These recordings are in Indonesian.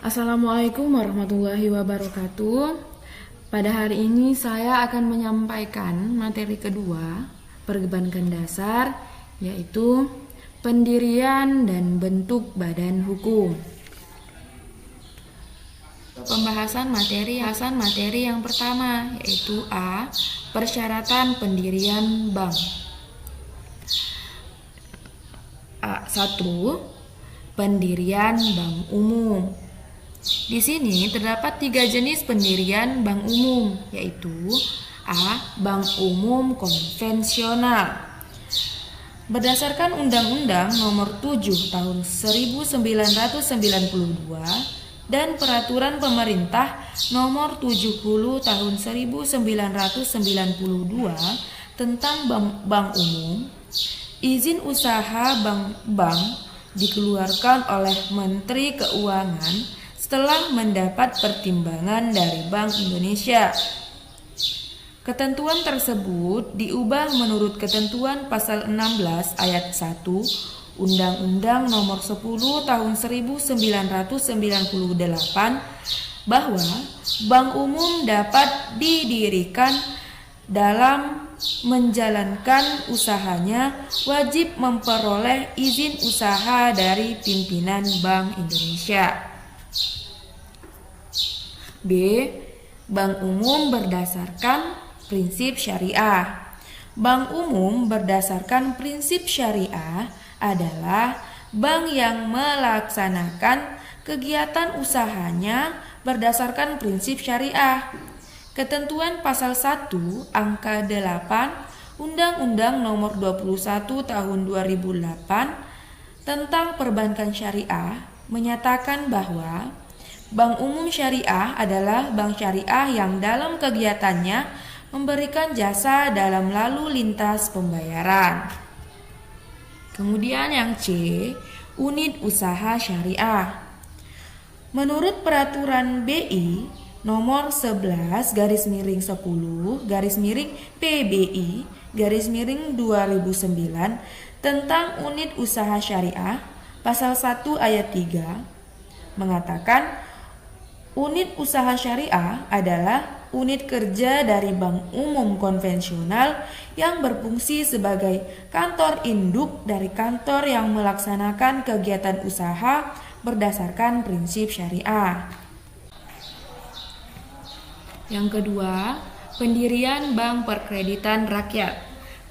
Assalamualaikum warahmatullahi wabarakatuh. Pada hari ini saya akan menyampaikan materi kedua perbankan dasar, yaitu pendirian dan bentuk badan hukum. Pembahasan materi yang pertama yaitu A. Persyaratan pendirian bank. 1. Pendirian bank umum. Di sini terdapat 3 jenis pendirian bank umum, yaitu A. Bank umum konvensional. Berdasarkan Undang-Undang Nomor 7 Tahun 1992 dan Peraturan Pemerintah Nomor 70 Tahun 1992 tentang bank umum, izin usaha bank dikeluarkan oleh Menteri Keuangan setelah mendapat pertimbangan dari Bank Indonesia. Ketentuan tersebut diubah menurut ketentuan pasal 16 ayat 1 Undang-Undang Nomor 10 Tahun 1998 bahwa bank umum dapat didirikan dalam menjalankan usahanya wajib memperoleh izin usaha dari pimpinan Bank Indonesia. B. Bank umum berdasarkan prinsip syariah. Bank umum berdasarkan prinsip syariah adalah bank yang melaksanakan kegiatan usahanya berdasarkan prinsip syariah. Ketentuan pasal 1 angka 8 Undang-Undang Nomor 21 Tahun 2008 tentang perbankan syariah menyatakan bahwa bank umum syariah adalah bank syariah yang dalam kegiatannya memberikan jasa dalam lalu lintas pembayaran. Kemudian yang C, unit usaha syariah. Menurut peraturan BI nomor 11 /10 PBI 2009 tentang unit usaha syariah pasal 1 ayat 3 mengatakan unit usaha syariah adalah unit kerja dari bank umum konvensional yang berfungsi sebagai kantor induk dari kantor yang melaksanakan kegiatan usaha berdasarkan prinsip syariah. Yang kedua, pendirian bank perkreditan rakyat.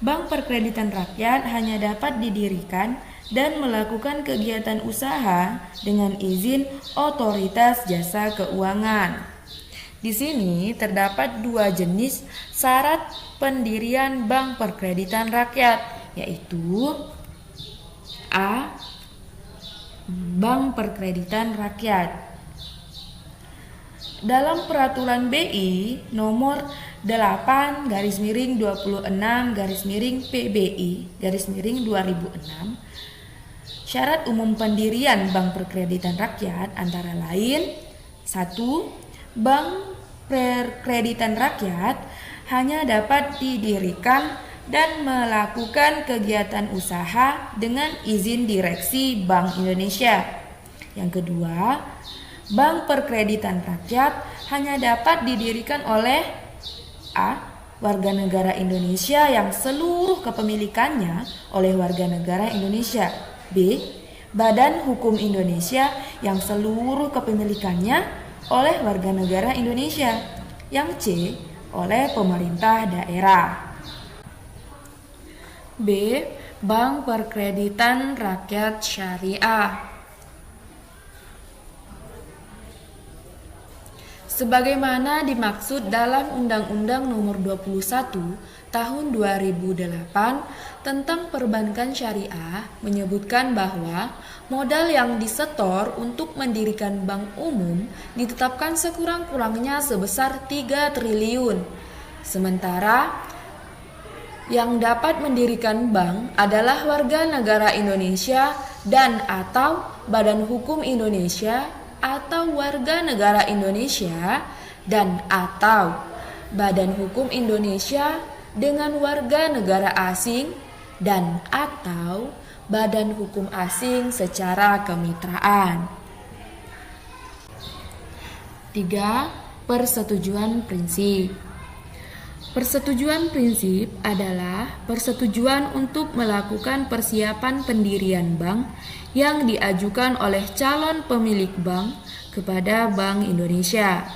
Bank perkreditan rakyat hanya dapat didirikan dan melakukan kegiatan usaha dengan izin otoritas jasa keuangan. Di sini terdapat 2 jenis syarat pendirian bank perkreditan rakyat, yaitu A. Bank perkreditan rakyat. Dalam peraturan BI nomor 8/26/PBI/2006 syarat umum pendirian bank perkreditan rakyat antara lain 1. Bank perkreditan rakyat hanya dapat didirikan dan melakukan kegiatan usaha dengan izin direksi Bank Indonesia. Yang kedua, bank perkreditan rakyat hanya dapat didirikan oleh A. Warga negara Indonesia yang seluruh kepemilikannya oleh warga negara Indonesia. B. Badan hukum Indonesia yang seluruh kepemilikannya oleh warga negara Indonesia. Yang C. Oleh pemerintah daerah. B. Bank perkreditan rakyat syariah. Sebagaimana dimaksud dalam Undang-Undang Nomor 21 Tahun 2008 tentang perbankan syariah menyebutkan bahwa modal yang disetor untuk mendirikan bank umum ditetapkan sekurang-kurangnya sebesar 3 triliun. Sementara yang dapat mendirikan bank adalah warga negara Indonesia dan atau Badan Hukum Indonesia atau warga negara Indonesia dan atau Badan Hukum Indonesia dengan warga negara asing dan atau Badan Hukum Asing secara kemitraan. 3. Persetujuan prinsip. Persetujuan prinsip adalah persetujuan untuk melakukan persiapan pendirian bank yang diajukan oleh calon pemilik bank kepada Bank Indonesia.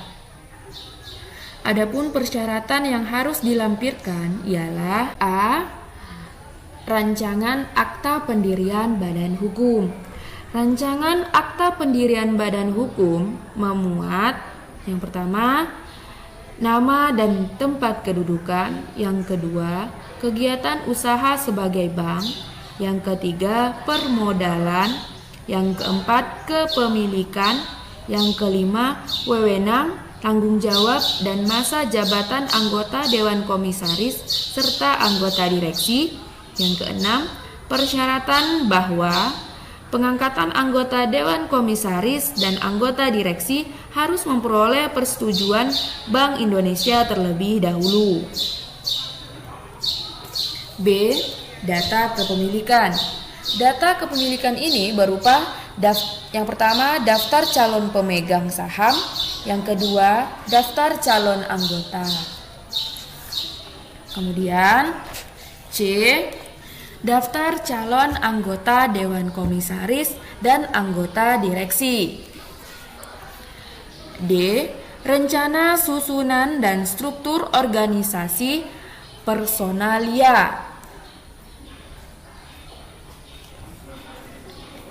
Adapun persyaratan yang harus dilampirkan ialah A. Rancangan akta pendirian badan hukum. Rancangan akta pendirian badan hukum memuat yang pertama, nama dan tempat kedudukan. Yang kedua, kegiatan usaha sebagai bank. Yang ketiga, permodalan. Yang keempat, kepemilikan. Yang kelima, wewenang, tanggung jawab, dan masa jabatan anggota Dewan Komisaris serta anggota direksi. Yang keenam, persyaratan bahwa pengangkatan anggota Dewan Komisaris dan anggota direksi harus memperoleh persetujuan Bank Indonesia terlebih dahulu. B. Data kepemilikan. Data kepemilikan ini berupa yang pertama, daftar calon pemegang saham. Yang kedua, daftar calon anggota. Kemudian C. Daftar calon anggota Dewan Komisaris dan anggota direksi. D. Rencana susunan dan struktur organisasi personalia.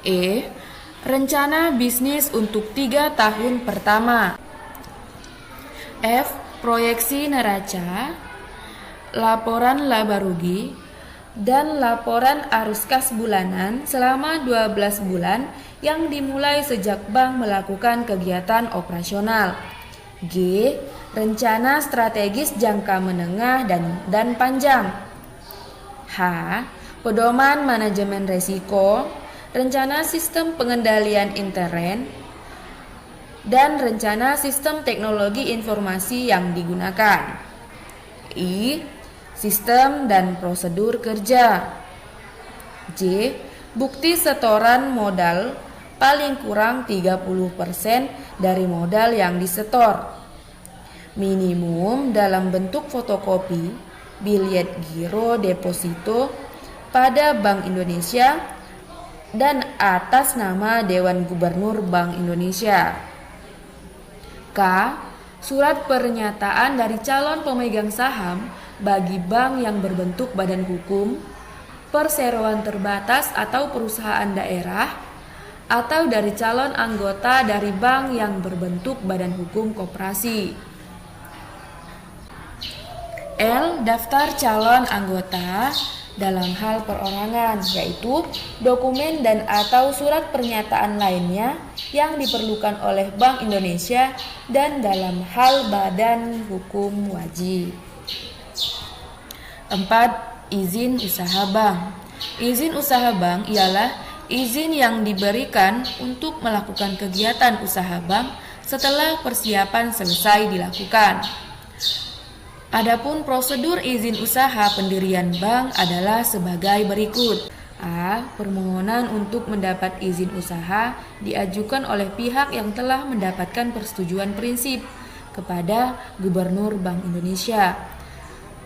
E. Rencana bisnis untuk 3 tahun pertama. F. Proyeksi neraca, laporan laba rugi, dan laporan arus kas bulanan selama 12 bulan yang dimulai sejak bank melakukan kegiatan operasional. G. Rencana strategis jangka menengah dan panjang. H. Pedoman manajemen risiko, rencana sistem pengendalian intern, dan rencana sistem teknologi informasi yang digunakan. I. Sistem dan prosedur kerja. J. Bukti setoran modal paling kurang 30% dari modal yang disetor. Minimum dalam bentuk fotokopi bilet giro deposito pada Bank Indonesia dan atas nama Dewan Gubernur Bank Indonesia. K. Surat pernyataan dari calon pemegang saham bagi bank yang berbentuk badan hukum, perseroan terbatas atau perusahaan daerah, atau dari calon anggota dari bank yang berbentuk badan hukum koperasi. L. Daftar calon anggota dalam hal perorangan, yaitu dokumen dan atau surat pernyataan lainnya yang diperlukan oleh Bank Indonesia dan dalam hal badan hukum wajib. 4. Izin usaha bank. Izin usaha bank ialah izin yang diberikan untuk melakukan kegiatan usaha bank setelah persiapan selesai dilakukan. Adapun prosedur izin usaha pendirian bank adalah sebagai berikut. A. Permohonan untuk mendapat izin usaha diajukan oleh pihak yang telah mendapatkan persetujuan prinsip kepada Gubernur Bank Indonesia,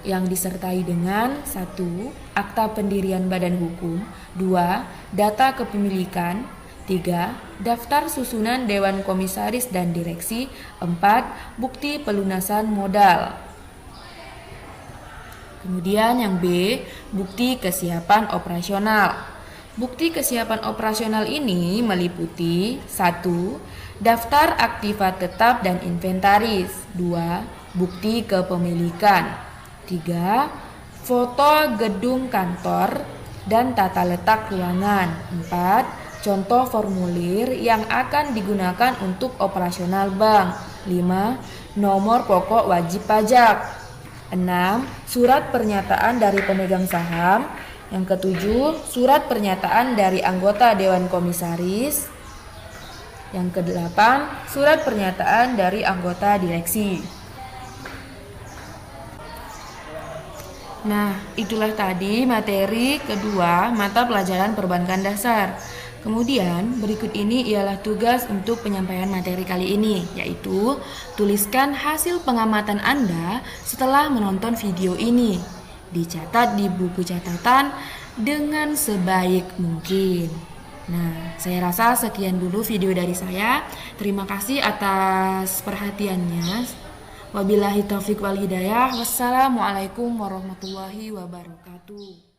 yang disertai dengan 1. Akta pendirian badan hukum, 2. Data kepemilikan, 3. Daftar susunan Dewan Komisaris dan Direksi, 4. Bukti pelunasan modal. Kemudian yang B, bukti kesiapan operasional. Bukti kesiapan operasional ini meliputi 1. Daftar aktiva tetap dan inventaris, 2. Bukti kepemilikan, 3. Foto gedung kantor dan tata letak ruangan, 4. Contoh formulir yang akan digunakan untuk operasional bank, 5. Nomor pokok wajib pajak, 6. Surat pernyataan dari pemegang saham, yang ketujuh surat pernyataan dari anggota Dewan Komisaris, yang kedelapan surat pernyataan dari anggota direksi. Nah, itulah tadi materi kedua mata pelajaran perbankan dasar. Kemudian berikut ini ialah tugas untuk penyampaian materi kali ini, yaitu tuliskan hasil pengamatan Anda setelah menonton video ini. Dicatat di buku catatan dengan sebaik mungkin. Nah, saya rasa sekian dulu video dari saya. Terima kasih atas perhatiannya. Wabillahi taufik wal hidayah. Wassalamualaikum warahmatullahi wabarakatuh.